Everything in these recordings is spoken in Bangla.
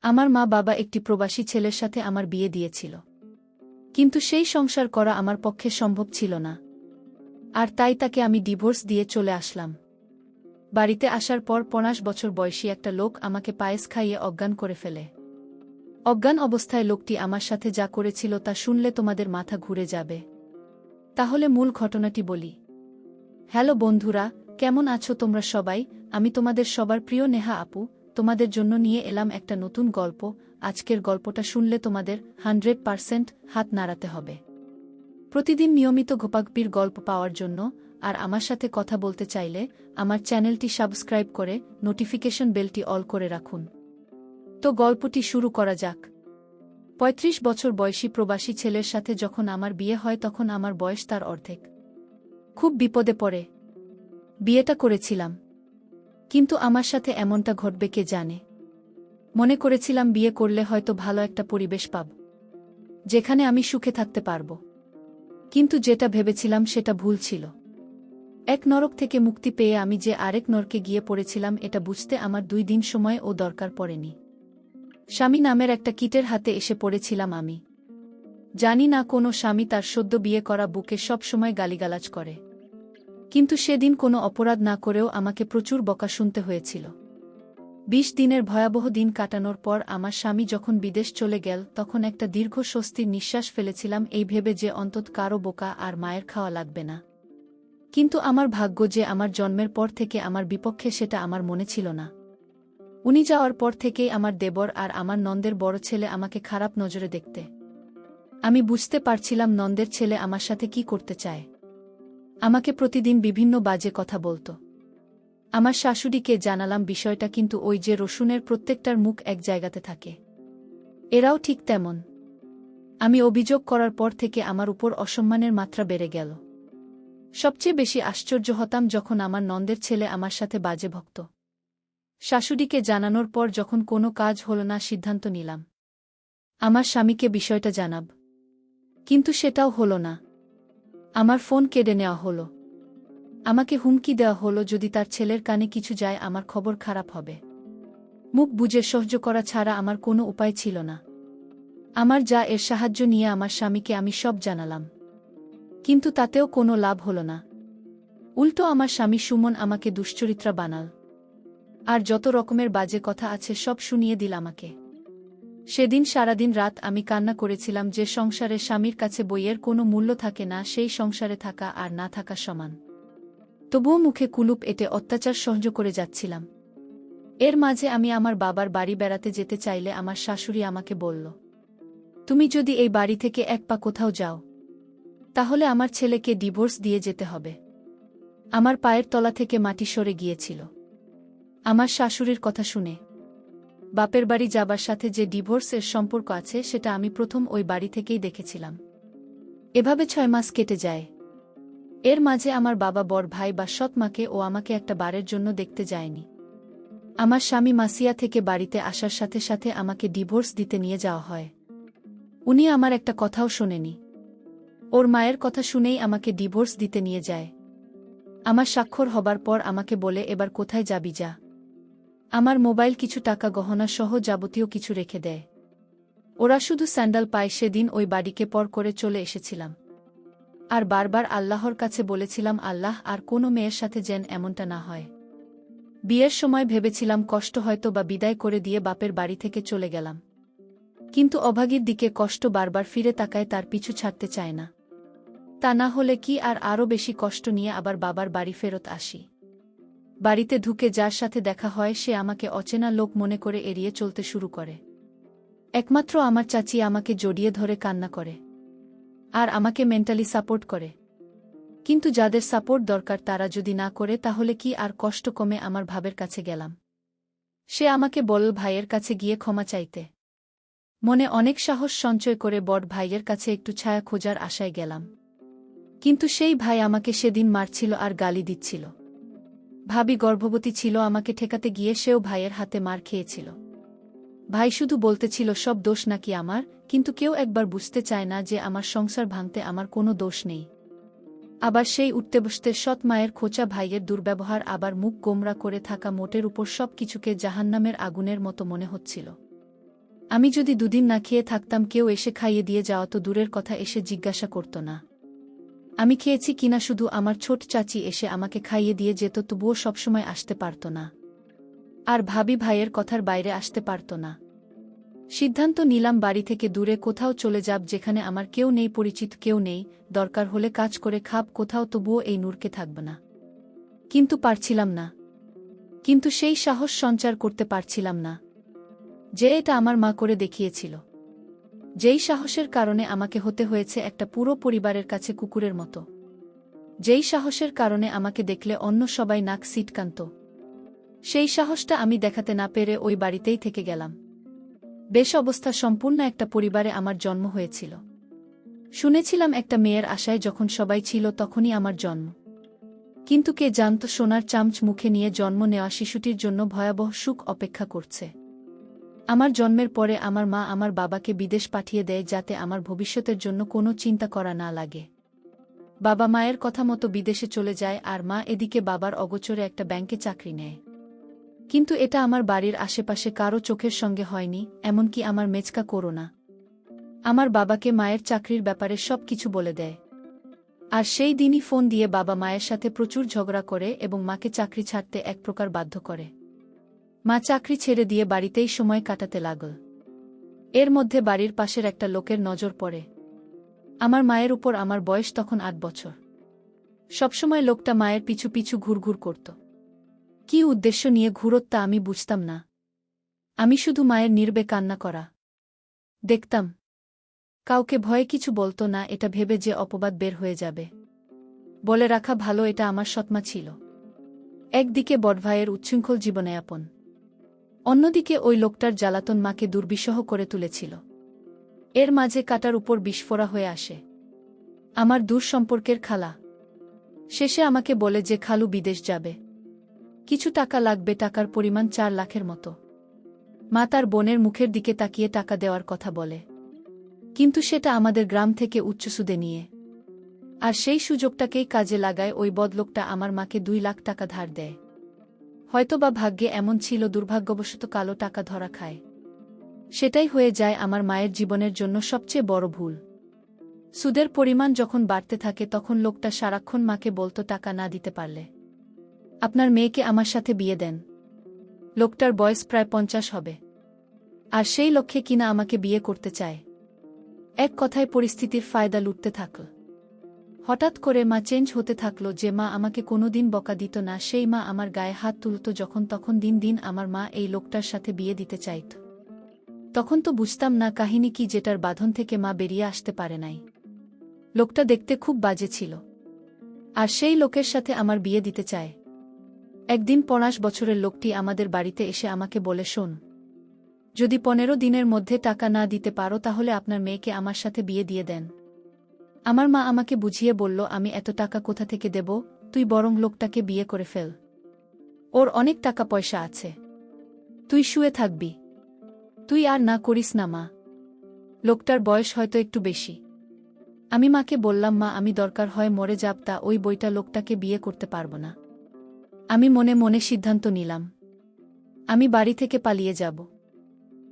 আমার মা বাবা একটি প্রবাসী ছেলের সাথে আমার বিয়ে দিয়েছিল। কিন্তু সেই সংসার করা আমার পক্ষে সম্ভব ছিল না। আর তাই তাকে আমি ডিভোর্স দিয়ে চলে আসলাম। বাড়িতে আসার পর ৫০ বছর বয়সী একটা লোক আমাকে পায়েস খাইয়ে অজ্ঞান করে ফেলে। অজ্ঞান অবস্থায় লোকটি আমার সাথে যা করেছিল তা শুনলে তোমাদের মাথা ঘুরে যাবে। তাহলে মূল ঘটনাটি বলি। হ্যালো বন্ধুরা, কেমন আছো তোমরা সবাই? আমি তোমাদের সবার প্রিয় নেহা আপু, তোমাদের জন্য নিয়ে এলাম একটা নতুন গল্প। আজকের গল্পটা শুনলে তোমাদের 100% হাত নাড়াতে হবে। প্রতিদিন নিয়মিত গোপাগপির গল্প পাওয়ার জন্য আর আমার সাথে কথা বলতে চাইলে আমার চ্যানেলটি সাবস্ক্রাইব করে নোটিফিকেশন বেলটি অল করে রাখুন। তো গল্পটি শুরু করা যাক। ৩৫ বছর বয়সী প্রবাসী ছেলের সাথে যখন আমার বিয়ে হয় তখন আমার বয়স তার অর্ধেক। খুব বিপদে পড়ে বিয়েটা করেছিলাম, কিন্তু আমার সাথে এমনটা ঘটবে কে জানে। মনে করেছিলাম বিয়ে করলে হয়তো ভালো একটা পরিবেশ পাব, যেখানে আমি সুখে থাকতে পারব। কিন্তু যেটা ভেবেছিলাম সেটা ভুল ছিল। এক নরক থেকে মুক্তি পেয়ে আমি যে আরেক নরকে গিয়ে পড়েছিলাম এটা বুঝতে আমার ২ দিন সময় ও দরকার পড়েনি। স্বামী নামের একটা কীটের হাতে এসে পড়েছিলাম আমি। জানি না কোনো স্বামী তার সদ্য বিয়ে করা বুকে সব সময় গালিগালাজ করে, কিন্তু সেদিন কোনো অপরাধ না করেও আমাকে প্রচুর বকা শুনতে হয়েছিল। ২০ দিনের ভয়াবহ দিন কাটানোর পর আমার স্বামী যখন বিদেশ চলে গেল তখন একটা দীর্ঘ স্বস্তির নিঃশ্বাস ফেলেছিলাম, এই ভেবে যে অন্তত কারো বোকা আর মায়ের খাওয়া লাগবে না। কিন্তু আমার ভাগ্য যে আমার জন্মের পর থেকে আমার বিপক্ষে সেটা আমার মনে ছিল না। উনি যাওয়ার পর থেকেই আমার দেবর আর আমার নন্দের বড় ছেলে আমাকে খারাপ নজরে দেখতে। আমি বুঝতে পারছিলাম নন্দের ছেলে আমার সাথে কি করতে চায়। আমাকে প্রতিদিন বিভিন্ন বাজে কথা বলতো। আমার শাশুড়িকে জানালাম বিষয়টা, কিন্তু ওই যে রসুনের প্রত্যেকটার মুখ এক জায়গাতে থাকে, এরাও ঠিক তেমন। আমি অভিযোগ করার পর থেকে আমার উপর অসম্মানের মাত্রা বেড়ে গেল। সবচেয়ে বেশি আশ্চর্য হতাম যখন আমার নন্দের ছেলে আমার সাথে বাজে ভক্ত। শাশুড়িকে জানানোর পর যখন কোনো কাজ হল না, সিদ্ধান্ত নিলাম আমার স্বামীকে বিষয়টা জানাব। কিন্তু সেটাও হল না। আমার ফোন কেড়ে নেওয়া হলো। আমাকে হুমকি দেওয়া হলো যদি তার ছেলের কানে কিছু যায় আমার খবর খারাপ হবে। মুখ বুজে সহ্য করা ছাড়া আমার কোনো উপায় ছিল না। আমার যা এর সাহায্য নিয়ে আমার স্বামীকে আমি সব জানালাম, কিন্তু তাতেও কোনো লাভ হল না। উল্টো আমার স্বামী সুমন আমাকে দুশ্চরিত্রা বানাল, আর যত রকমের বাজে কথা আছে সব শুনিয়ে দিল আমাকে। সেদিন সারাদিন রাত আমি কান্না করেছিলাম। যে সংসারে স্বামীর কাছে বইয়ের কোনো মূল্য থাকে না, সেই সংসারে থাকা আর না থাকা সমান। তবুও মুখে কুলুপ এঁটে অত্যাচার সহ্য করে যাচ্ছিলাম। এর মাঝে আমি আমার বাবার বাড়ি বেড়াতে যেতে চাইলে আমার শাশুড়ি আমাকে বলল, তুমি যদি এই বাড়ি থেকে এক পা কোথাও যাও তাহলে আমার ছেলেকে ডিভোর্স দিয়ে যেতে হবে। আমার পায়ের তলা থেকে মাটি সরে গিয়েছিল আমার শাশুড়ির কথা শুনে। বাপের বাড়ি যাবার সাথে যে ডিভোর্সের সম্পর্ক আছে সেটা আমি প্রথম ওই বাড়ি থেকেই দেখেছিলাম। এভাবে ৬ মাস কেটে যায়। এর মাঝে আমার বাবা বড় ভাই বা সৎ মাকে ও আমাকে একটা বারের জন্য দেখতে যায়নি। আমার স্বামী মাসিয়া থেকে বাড়িতে আসার সাথে সাথে আমাকে ডিভোর্স দিতে নিয়ে যাওয়া হয়। উনি আমার একটা কথাও শোনেনি। ওর মায়ের কথা শুনেই আমাকে ডিভোর্স দিতে নিয়ে যায়। আমার স্বাক্ষর হবার পর আমাকে বলে, এবার কোথায় যাবি যা। আমার মোবাইল, কিছু টাকা, গহনা সহ যাবতীয় কিছু রেখে দেয়। ওরা শুধু স্যান্ডাল পায়। সেদিন ওই বাড়িকে পর করে চলে এসেছিলাম আর বারবার আল্লাহর কাছে বলেছিলাম, আল্লাহ, আর কোনো মেয়ের সাথে যেন এমনটা না হয়। বিয়ের সময় ভেবেছিলাম কষ্ট হয়তো বা বিদায় করে দিয়ে বাপের বাড়ি থেকে চলে গেলাম, কিন্তু অভাগীর দিকে কষ্ট বারবার ফিরে তাকায়, তার পিছু ছাড়তে চায় না। তা না হলে কি আর আরও বেশি কষ্ট নিয়ে আবার বাবার বাড়ি ফেরত আসি। বাড়িতে ঢুকে যার সাথে দেখা হয় সে আমাকে অচেনা লোক মনে করে এড়িয়ে চলতে শুরু করে। একমাত্র আমার চাচি আমাকে জড়িয়ে ধরে কান্না করে আর আমাকে মেন্টালি সাপোর্ট করে। কিন্তু যাদের সাপোর্ট দরকার তারা যদি না করে তাহলে কি আর কষ্ট কমে? আমার ভাবের কাছে গেলাম। সে আমাকে বলল ভাইয়ের কাছে গিয়ে ক্ষমা চাইতে। মনে অনেক সাহস সঞ্চয় করে বড় ভাইয়ের কাছে একটু ছায়া খোঁজার আশায় গেলাম, কিন্তু সেই ভাই আমাকে সেদিন মারছিল আর গালি দিচ্ছিল। ভাবি গর্ভবতী ছিল, আমাকে ঠেকাতে গিয়ে সেও ভাইয়ের হাতে মার খেয়েছিল। ভাই শুধু বলতেছিল সব দোষ নাকি আমার, কিন্তু কেউ একবার বুঝতে চায় না যে আমার সংসার ভাঙতে আমার কোনো দোষ নেই। আবার সেই উঠতে বসতে সৎ মায়ের খোঁচা, ভাইয়ের দুর্ব্যবহার, আবার মুখ গোমরা করে থাকা মোটের উপর সব কিছুকে জাহান্নামের আগুনের মতো মনে হচ্ছিল। আমি যদি দুদিন না খেয়ে থাকতাম কেউ এসে খাইয়ে দিয়ে যাওয়া তো দূরের কথা এসে জিজ্ঞাসা করত না। আমি খেয়েছি কিনা শুধু আমার ছোট চাচি এসে আমাকে খাইয়ে দিয়ে যেত, তবুও সবসময় আসতে পারত না। আর ভাবি ভাইয়ের কথার বাইরে আসতে পারত না। সিদ্ধান্ত নিলাম বাড়ি থেকে দূরে কোথাও চলে যাব, যেখানে আমার কেউ নেই, পরিচিত কেউ নেই, দরকার হলে কাজ করে খাব কোথাও, তবুও এই নূরকে থাকব না। কিন্তু পারছিলাম না। কিন্তু সেই সাহস সঞ্চার করতে পারছিলাম না যে এটা আমার মা করে দেখিয়েছিল। যেই সাহসের কারণে আমাকে হতে হয়েছে একটা পুরো পরিবারের কাছে কুকুরের মতো। যেই সাহসের কারণে আমাকে দেখলে অন্য সবাই নাক সিটকান্ত। সেই সাহসটা আমি দেখাতে না পেরে ওই বাড়িতেই থেকে গেলাম। বেশ অবস্থা সম্পূর্ণ একটা পরিবারে আমার জন্ম হয়েছিল। শুনেছিলাম একটা মেয়ের আশায় যখন সবাই ছিল তখনই আমার জন্ম। কিন্তু কে জানত সোনার চামচ মুখে নিয়ে জন্ম নেওয়া শিশুটির জন্য ভয়াবহ সুখ অপেক্ষা করছে। আমার জন্মের পরে আমার মা আমার বাবাকে বিদেশ পাঠিয়ে দেয় যাতে আমার ভবিষ্যতের জন্য কোনো চিন্তা করা না লাগে। বাবা মায়ের কথা মতো বিদেশে চলে যায় আর মা এদিকে বাবার অগোচরে একটা ব্যাংকে চাকরি নেয়। কিন্তু এটা আমার বাড়ির আশেপাশে কারো চোখের সঙ্গে হয়নি, এমনকি আমার মেচকা করোনা। আমার বাবাকে মায়ের চাকরির ব্যাপারে সব কিছু বলে দেয়। আর সেই দিনই ফোন দিয়ে বাবা মায়ের সাথে প্রচুর ঝগড়া করে এবং মাকে চাকরি ছাড়তে এক প্রকার বাধ্য করে। মা চাকরি ছেড়ে দিয়ে বাড়িতেই সময় কাটাতে লাগল। এর মধ্যে বাড়ির পাশের একটা লোকের নজর পড়ে আমার মায়ের উপর। আমার বয়স তখন ৮ বছর। সবসময় লোকটা মায়ের পিছু পিছু ঘুরঘুর করত। কী উদ্দেশ্য নিয়ে ঘুরত তা আমি বুঝতাম না। আমি শুধু মায়ের নীরবে কান্না করা দেখতাম। কাউকে ভয়ে কিছু বলতো না, এটা ভেবে যে অপবাদ বের হয়ে যাবে। বলে রাখা ভালো, এটা আমার সৎমা ছিল। একদিকে বড়ভাইয়ের উচ্ছৃঙ্খল জীবনযাপন, অন্যদিকে ওই লোকটার জ্বালাতন মাকে দুর্বিষহ করে তুলেছিল। এর মাঝে কাটার উপর বিস্ফোরা হয়ে আসে আমার দূর সম্পর্কের খালা। শেষে আমাকে বলে যে খালু বিদেশ যাবে, কিছু টাকা লাগবে, টাকার পরিমাণ ৪ লাখের মতো। মা তার বোনের মুখের দিকে তাকিয়ে টাকা দেওয়ার কথা বলে, কিন্তু সেটা আমাদের গ্রাম থেকে উচ্চ সুদে নিয়ে। আর সেই সুযোগটাকেই কাজে লাগায় ওই বদলোকটা আমার মাকে ২ লাখ টাকা ধার দেয়। হয়তোবা ভাগ্যে এমন ছিল, দুর্ভাগ্যবশত কালো টাকা ধরা খায়। সেটাই হয়ে যায় আমার মায়ের জীবনের জন্য সবচেয়ে বড় ভুল। সুদের পরিমাণ যখন বাড়তে থাকে তখন লোকটা সারাক্ষণ মাকে বলতো টাকা না দিতে পারলে আপনার মেয়েকে আমার সাথে বিয়ে দেন। লোকটার বয়স প্রায় ৫০ হবে, আর সেই লক্ষ্যে কিনা আমাকে বিয়ে করতে চায়। এক কথায় পরিস্থিতির ফায়দা লুটতে থাকল। হঠাৎ করে মা চেঞ্জ হতে থাকল। যে মা আমাকে কোনোদিন বকা দিত না, সেই মা আমার গায়ে হাত তুলত যখন তখন। দিন দিন আমার মা এই লোকটার সাথে বিয়ে দিতে চাইত। তখন তো বুঝতাম না কাহিনী কি, যেটার বাঁধন থেকে মা বেরিয়ে আসতে পারে নাই। লোকটা দেখতে খুব বাজে ছিল, আর সেই লোকের সাথে আমার বিয়ে দিতে চায়। একদিন ৫০ বছরের লোকটি আমাদের বাড়িতে এসে আমাকে বলে, শোন, যদি ১৫ দিনের মধ্যে টাকা না দিতে পারো তাহলে আপনার মেয়েকে আমার সাথে বিয়ে দিয়ে দেন। আমার মা আমাকে বুঝিয়ে বলল, আমি এত টাকা কোথা থেকে দেব, তুই বরং লোকটাকে বিয়ে করে ফেল। ওর অনেক টাকা পয়সা আছে, তুই শুয়ে থাকবি। তুই আর না করিস না মা। লোকটার বয়স হয়তো একটু বেশি। আমি মাকে বললাম, মা, আমি দরকার হয় মরে যাব, তা ওই বইটা লোকটাকে বিয়ে করতে পারব না। আমি মনে মনে সিদ্ধান্ত নিলাম আমি বাড়ি থেকে পালিয়ে যাব।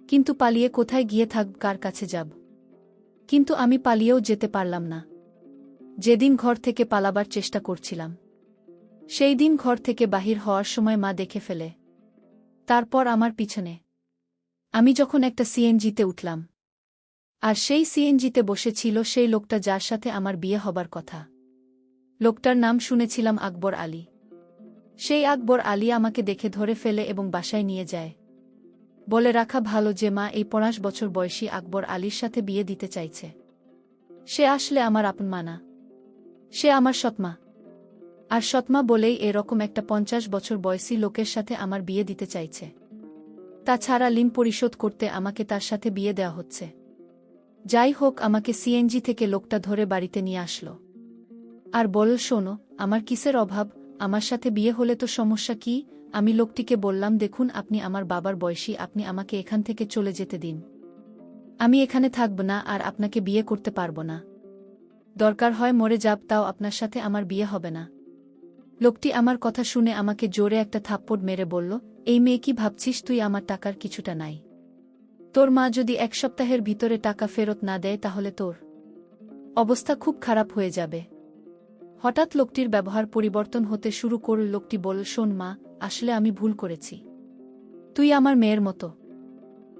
কিন্তু পালিয়ে কোথায় গিয়ে থাকব, কার কাছে যাব? কিন্তু আমি পালিয়েও যেতে পারলাম না। যেদিন ঘর থেকে পালাবার চেষ্টা করছিলাম সেই দিন ঘর থেকে বাহির হওয়ার সময় মা দেখে ফেলে। তারপর আমার পিছনে আমি যখন একটা সিএনজিতে উঠলাম, আর সেই সিএনজিতে বসেছিল সেই লোকটা যার সাথে আমার বিয়ে হবার কথা। লোকটার নাম শুনেছিলাম আকবর আলী। সেই আকবর আলী আমাকে দেখে ধরে ফেলে এবং বাসায় নিয়ে যায়। বলে রাখা ভালো যে মা এই ৫০ বছর বয়সী আকবর আলীর সাথে বিয়ে দিতে চাইছে। সে আসলে আমার আপন মা না, সে আমার সৎমা। আর সৎমা বলেই এরকম একটা ৫০ বছর বয়সী লোকের সাথে আমার বিয়ে দিতে চাইছে। তাছাড়া ঋণ পরিশোধ করতে আমাকে তার সাথে বিয়ে দেওয়া হচ্ছে। যাই হোক, আমাকে সিএনজি থেকে লোকটা ধরে বাড়িতে নিয়ে আসলো আর বলল, শোনো, আমার কিসের অভাব, আমার সাথে বিয়ে হলে তো সমস্যা কি? আমি লোকটিকে বললাম, দেখুন, আপনি আমার বাবার বয়সী, আপনি আমাকে এখান থেকে চলে যেতে দিন। আমি এখানে থাকব না আর আপনাকে বিয়ে করতে পারব না। দরকার হয় মরে যাব, তাও আপনার সাথে আমার বিয়ে হবে না। লোকটি আমার কথা শুনে আমাকে জোরে একটা থাপ্পড় মেরে বলল, এই মেয়ে, কি ভাবছিস তুই আমার টাকার কিছুটা নাই? তোর মা যদি 1 সপ্তাহের ভিতরে টাকা ফেরত না দেয় তাহলে তোর অবস্থা খুব খারাপ হয়ে যাবে। হঠাৎ লোকটির ব্যবহার পরিবর্তন হতে শুরু করল। লোকটি বলল, শোন মা, আসলে আমি ভুল করেছি। তুই আমার মেয়ের মতো।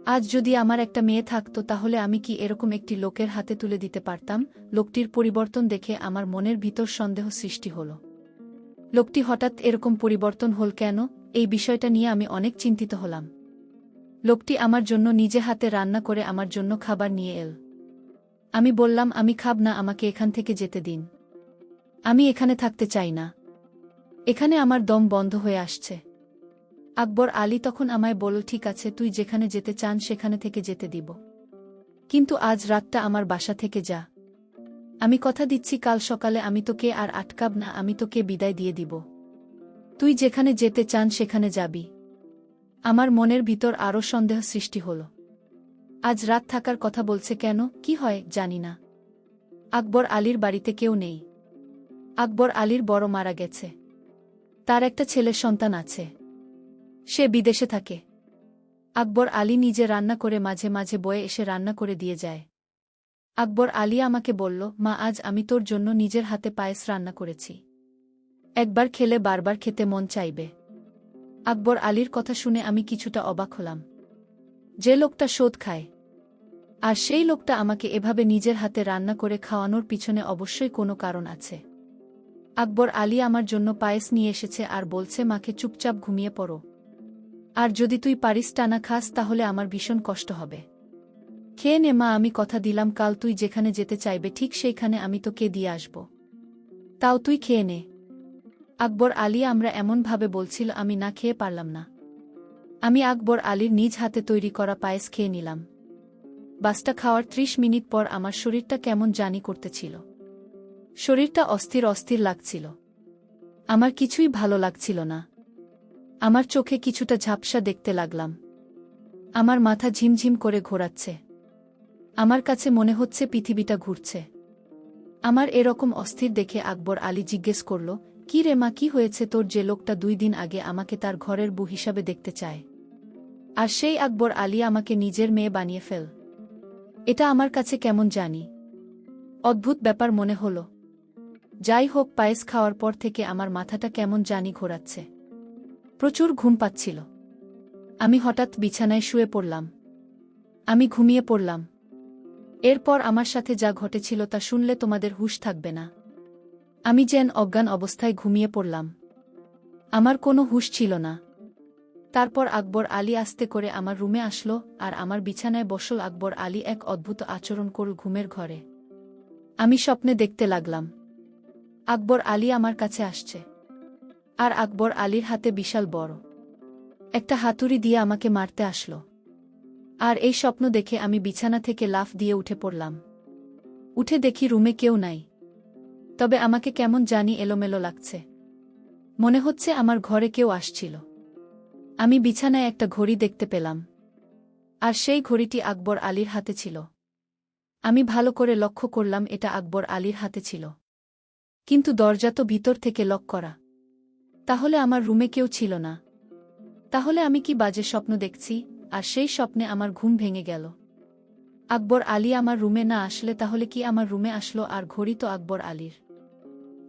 আজ যদি আমার একটা মেয়ে থাকতো তাহলে আমি কি এরকম একটি লোকের হাতে তুলে দিতে পারতাম? লোকটির পরিবর্তন দেখে আমার মনের ভিতর সন্দেহ সৃষ্টি হল। লোকটি হঠাৎ এরকম পরিবর্তন হল কেন? এই বিষয়টা নিয়ে আমি অনেক চিন্তিত হলাম। লোকটি আমার জন্য নিজে হাতে রান্না করে আমার জন্য খাবার নিয়ে এল। আমি বললাম, আমি খাব না, আমাকে এখান থেকে যেতে দিন। আমি এখানে থাকতে চাই না। এখানে আমার দম বন্ধ হয়ে আসছে। আকবর আলী তখন আমায় বলল, ঠিক আছে, তুই যেখানে যেতে চান সেখানে থেকে যেতে দিব। কিন্তু আজ রাতটা আমার বাসা থেকে যা। আমি কথা দিচ্ছি কাল সকালে আমি তোকে আর আটকাব না, আমি তোকে বিদায় দিয়ে দিব। তুই যেখানে যেতে চান সেখানে যাবি। আমার মনের ভিতর আরও সন্দেহ সৃষ্টি হল। আজ রাত থাকার কথা বলছে কেন? কি হয় জানি না। আকবর আলীর বাড়িতে কেউ নেই। আকবর আলীর বড় মারা গেছে। তার একটা ছেলে সন্তান আছে। সে বিদেশে থাকে। আকবর আলী নিজে রান্না করে মাঝে মাঝে বয়ে এসে রান্না করে দিয়ে যায়। আকবর আলী আমাকে বলল, মা, আজ আমি তোর জন্য নিজের হাতে পায়েস রান্না করেছি। একবার খেলে বারবার খেতে মন চাইবে। আকবর আলীর কথা শুনে আমি কিছুটা অবাক হলাম। যে লোকটা শোধ খায়, আর সেই লোকটা আমাকে এভাবে নিজের হাতে রান্না করে খাওয়ানোর পিছনে অবশ্যই কোনো কারণ আছে। আকবর আলী আমার জন্য পায়েস নিয়ে এসেছে আর বলছে, মাকে চুপচাপ ঘুমিয়ে পড়ো। আর যদি তুই পারিস টানা খাস তাহলে আমার ভীষণ কষ্ট হবে। খেয়ে নে মা, আমি কথা দিলাম কাল তুই যেখানে যেতে চাইবে ঠিক সেইখানে আমি তোকে দিয়ে আসব। তাও তুই খেয়ে নে। আকবর আলী আমরা এমনভাবে বলছিল আমি না খেয়ে পারলাম না। আমি আকবর আলীর নিজ হাতে তৈরি করা পায়েস খেয়ে নিলাম। বাসটা খাওয়ার 30 মিনিট পর আমার শরীরটা কেমন জানি করতেছিল। শরীরটা অস্থির অস্থির লাগছিল। আমার কিছুই ভালো লাগছিল না। আমার চোখে কিছুটা ঝাপসা দেখতে লাগলাম। আমার মাথা ঝিমঝিম করে ঘোরাচ্ছে। আমার কাছে মনে হচ্ছে পৃথিবীটা ঘুরছে। আমার এরকম অস্থির দেখে আকবর আলী জিজ্ঞেস করল, কি রে মা, কি হয়েছে তোর? যে লোকটা 2 দিন আগে আমাকে তার ঘরের বউ হিসাবে দেখতে চায়, আর সেই আকবর আলী আমাকে নিজের মেয়ে বানিয়ে ফেল। এটা আমার কাছে কেমন জানি অদ্ভুত ব্যাপার মনে হল। যাই হোক, পায়েস খাওয়ার পর থেকে আমার মাথাটা কেমন জানি ঘোরাচ্ছে। প্রচুর ঘুম পাচ্ছিল। আমি হঠাৎ বিছানায় শুয়ে পড়লাম। আমি ঘুমিয়ে পড়লাম। এরপর আমার সাথে যা ঘটেছিল তা শুনলে তোমাদের হুঁশ থাকবে না। আমি যেন অজ্ঞান অবস্থায় ঘুমিয়ে পড়লাম। আমার কোনো হুঁশ ছিল না। তারপর আকবর আলী আস্তে করে আমার রুমে আসলো আর আমার বিছানায় বসল। আকবর আলী এক অদ্ভুত আচরণ করল ঘুমের ঘরে। আমি স্বপ্নে দেখতে লাগলাম আকবর আলী আমার কাছে আসছে, আর আকবর আলীর হাতে বিশাল বড় একটা হাতুড়ি দিয়ে আমাকে মারতে আসলো। আর এই স্বপ্ন দেখে আমি বিছানা থেকে লাফ দিয়ে উঠে পড়লাম। উঠে দেখি রুমে কেউ নাই। তবে আমাকে কেমন জানি এলোমেলো লাগছে। মনে হচ্ছে আমার ঘরে কেউ আসছিল। আমি বিছানায় একটা ঘড়ি দেখতে পেলাম, আর সেই ঘড়িটি আকবর আলীর হাতে ছিল। আমি ভালো করে লক্ষ্য করলাম এটা আকবর আলীর হাতে ছিল, কিন্তু দরজা তো ভিতর থেকে লক করা। তাহলে আমার রুমে কেউ ছিল না। তাহলে আমি কি বাজে স্বপ্ন দেখছি? আর সেই স্বপ্নে আমার ঘুম ভেঙে গেল। আকবর আলী আমার রুমে না আসলে তাহলে কি আমার রুমে আসলো? আর ঘড়ি তো আকবর আলীর।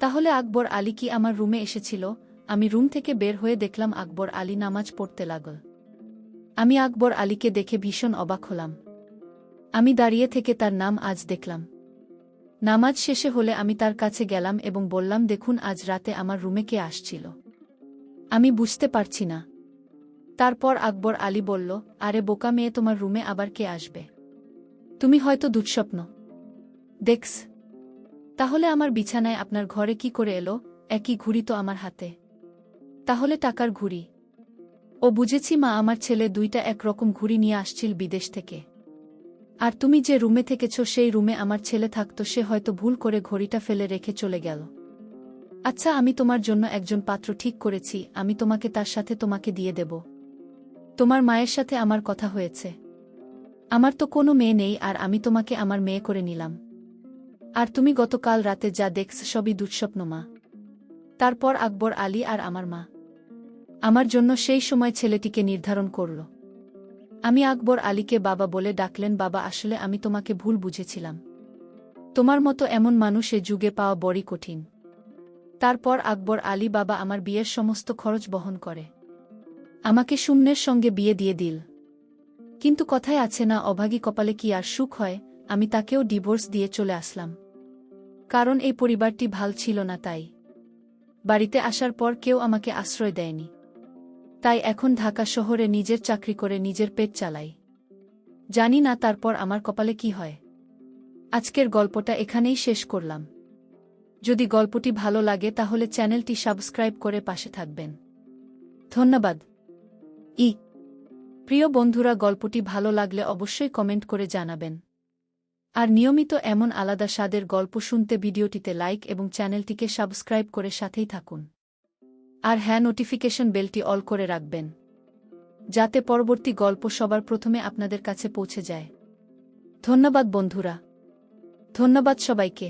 তাহলে আকবর আলী কি আমার রুমে এসেছিল? আমি রুম থেকে বের হয়ে দেখলাম আকবর আলী নামাজ পড়তে লাগল। আমি আকবর আলীকে দেখে ভীষণ অবাক হলাম। আমি দাঁড়িয়ে থেকে তার নাম আজ দেখলাম। নামাজ শেষে হলে আমি তার কাছে গেলাম এবং বললাম, দেখুন আজ রাতে আমার রুমে কে আসছিল? আমি বুঝতে পারছি না। তারপর আকবর আলী বলল, আরে বোকা মেয়ে, তোমার রুমে আবার কে আসবে? তুমি হয়তো দুঃস্বপ্ন দেখছ। তাহলে আমার বিছানায় আপনার ঘরে কি করে এলো? একই ঘুড়ি তো আমার হাতে। তাহলে টাকার ঘুড়ি। ও বুঝেছি মা, আমার ছেলে 2টা একরকম ঘুড়ি নিয়ে আসছিল বিদেশ থেকে। আর তুমি যে রুমে থেকেছ সেই রুমে আমার ছেলে থাকতো, সে হয়তো ভুল করে ঘড়িটা ফেলে রেখে চলে গেল। আচ্ছা, আমি তোমার জন্য একজন পাত্র ঠিক করেছি, আমি তোমাকে তার সাথে তোমাকে দিয়ে দেব। তোমার মায়ের সাথে আমার কথা হয়েছে। আমার তো কোনো মেয়ে নেই, আর আমি তোমাকে আমার মেয়ে করে নিলাম। আর তুমি গতকাল রাতে যা দেখছ সবই দুঃস্বপ্ন মা। তারপর আকবর আলী আর আমার মা আমার জন্য সেই সময় ছেলেটিকে নির্ধারণ করল। আমি আকবর আলীকে বাবা বলে ডাকলেন। বাবা, আসলে আমি তোমাকে ভুল বুঝেছিলাম। তোমার মতো এমন মানুষ এ যুগে পাওয়া বড়ই কঠিন। তারপর আকবর আলী বাবা আমার বিয়ের সমস্ত খরচ বহন করে আমাকে সুমনের সঙ্গে বিয়ে দিয়ে দিল। কিন্তু কথায় আছে না, অভাগী কপালে কি আর সুখ হয়, আমি তাকেও ডিভোর্স দিয়ে চলে আসলাম। কারণ এই পরিবারটি ভাল ছিল না, তাই বাড়িতে আসার পর কেউ আমাকে আশ্রয় দেয়নি। তাই এখন ঢাকা শহরে নিজের চাকরি করে নিজের পেট চালাই। জানি না তারপর আমার কপালে কি হয়। আজকের গল্পটা এখানেই শেষ করলাম। যদি গল্পটি ভালো লাগে তাহলে চ্যানেলটি সাবস্ক্রাইব করে পাশে থাকবেন। ধন্যবাদ। প্রিয় বন্ধুরা, গল্পটি ভালো লাগলে অবশ্যই কমেন্ট করে জানাবেন। আর নিয়মিত এমন আলাদা স্বাদের গল্প শুনতে ভিডিওটিতে লাইক এবং চ্যানেলটিকে সাবস্ক্রাইব করে সাথেই থাকুন। আর হ্যাঁ, নোটিফিকেশন বেলটি অল করে রাখবেন, যাতে পরবর্তী গল্প সবার প্রথমে আপনাদের কাছে পৌঁছে যায়। ধন্যবাদ বন্ধুরা। ধন্যবাদ সবাইকে।